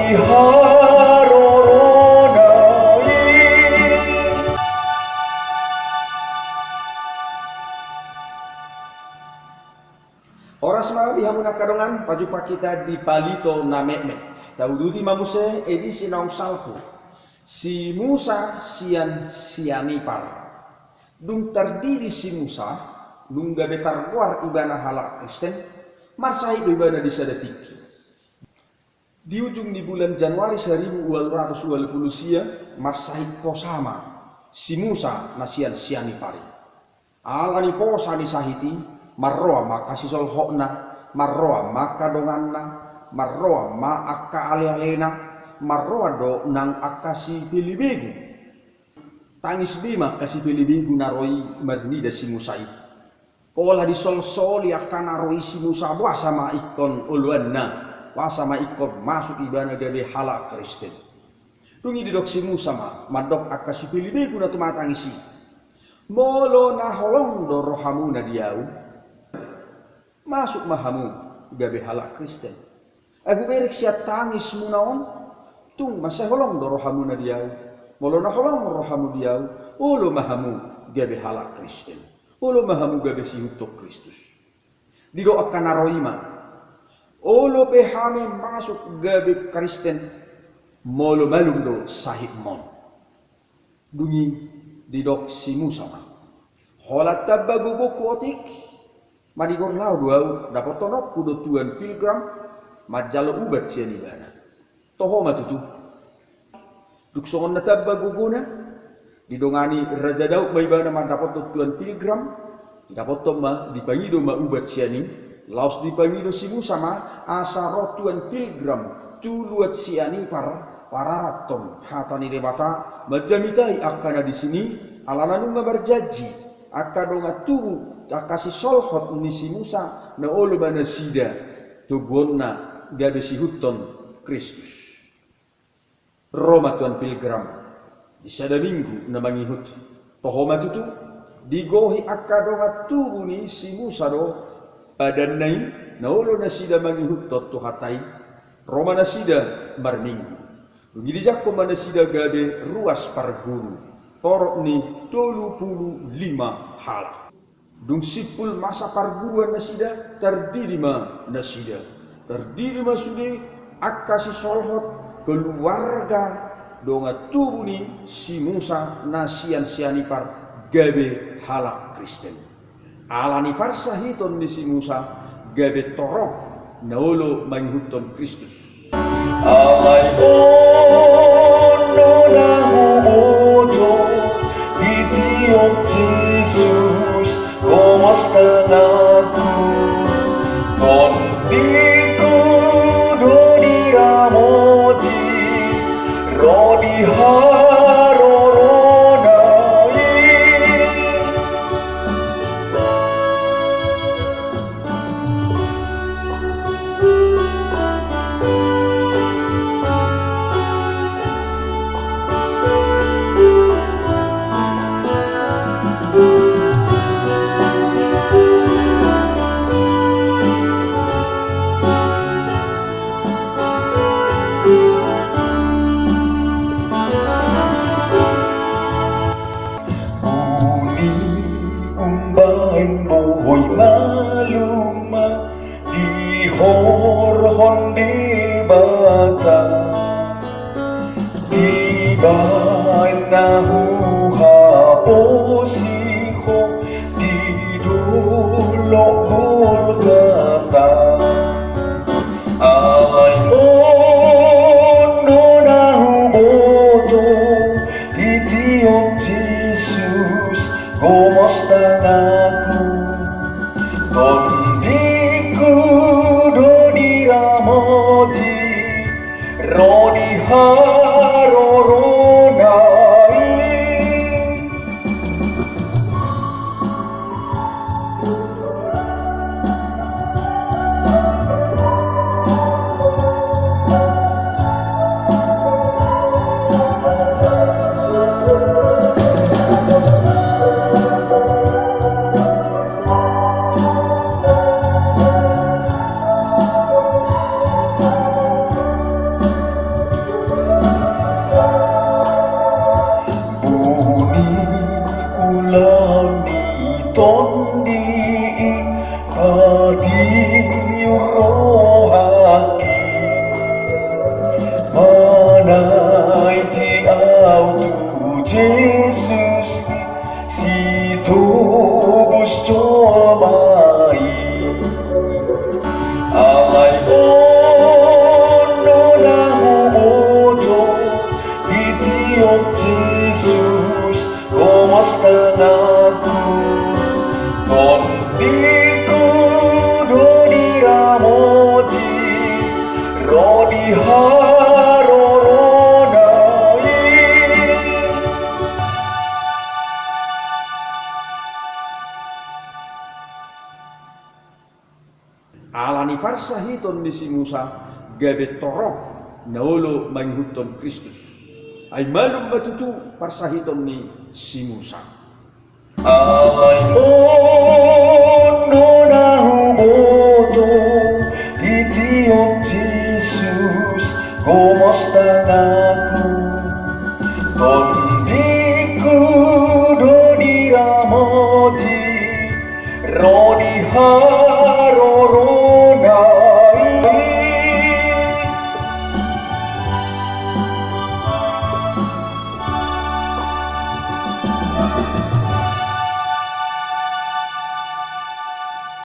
Oras mga bihamuna kadongan, pajupa kita di palito na memet. Taududi mamuse edisi naong salpo. Si Musa sian sianipar. Dung terdiri si Musa, dung gabe targuar ibana halak Kristen, marsahi ibana di sadatiki. Di ujung di bulan Januari 1220 sia, marsahi posama si Musa nasian sianipari. Alani posa ni sahiti, marroa maka sisol hokna, marroa maka donganna, marroa ma akka ale-alena, marroa do nang akka si pilibegu. Tangis bima kasi pilibegu naroi mernida si Musai. Olah disol-soli akan naroi si Musa buasa ma ikon uluanna, buasa ma ikon masuk ibana gabe halak Kristen. Dungi didok si Musa madok akka si pilibegu na tumatangisi. Molo na holong do rohamu na diau. Masuk mahamu gabe halak Kristen. Aku berik siat tangis munaon. Tung masa holong do rohamu na diau. Molo na holong rohamu diau. Ulo mahamu gabe halak Kristen. Ulo mahamu gabe sihutok Kristus. Didoakan naroima. Ulo pehame masuk gabe Kristen. Molo malum do sahib mon. Dungi didok si Musa holat tabago bokotik madigor lau duau dapat tonok kudo tuan pilgram majalo ubat siani bana toho matutu duk songon na tabago guna didongani raja daud mai bana ma dapat tuan pilgram dapat toma dipangido ma ubat siani laos dipangido si Musa asaro tuan pilgram tuluat siani pararaton hatani debata majamitai akana di sini alananu berjanji akadonga tubu akasi solhot ni si Musa na olo bana sida tugonna gabe si huton Kristus Roma tuan pilgram di sada minggu na mangihut tohoma tutu digohi akadonga tubu ni si Musa do badan nai na olo na sida mangihut to hatai Roma na sida marminggu. Jadi jakko mana sida gabe ruas parguru torok ni 25 hal. Dung sipul masa parguruan nasida terdiri ma nasida. Terdiri ma sude akasi solhot keluarga donga tubuh ni si Musa nasian sianipar gabe halak Kristen. Alani parsa hiton ni si Musa gabe torok naolo manghuton Kristus. Alai bono lahu bojo itiop Jesus komastanaku kondiku doni ramoti rodi haroronai alani parsahiton ni si Musa gabe torok naolo manghutton Kristus. Ay malum batutu parsahiton ni si Musa. Ay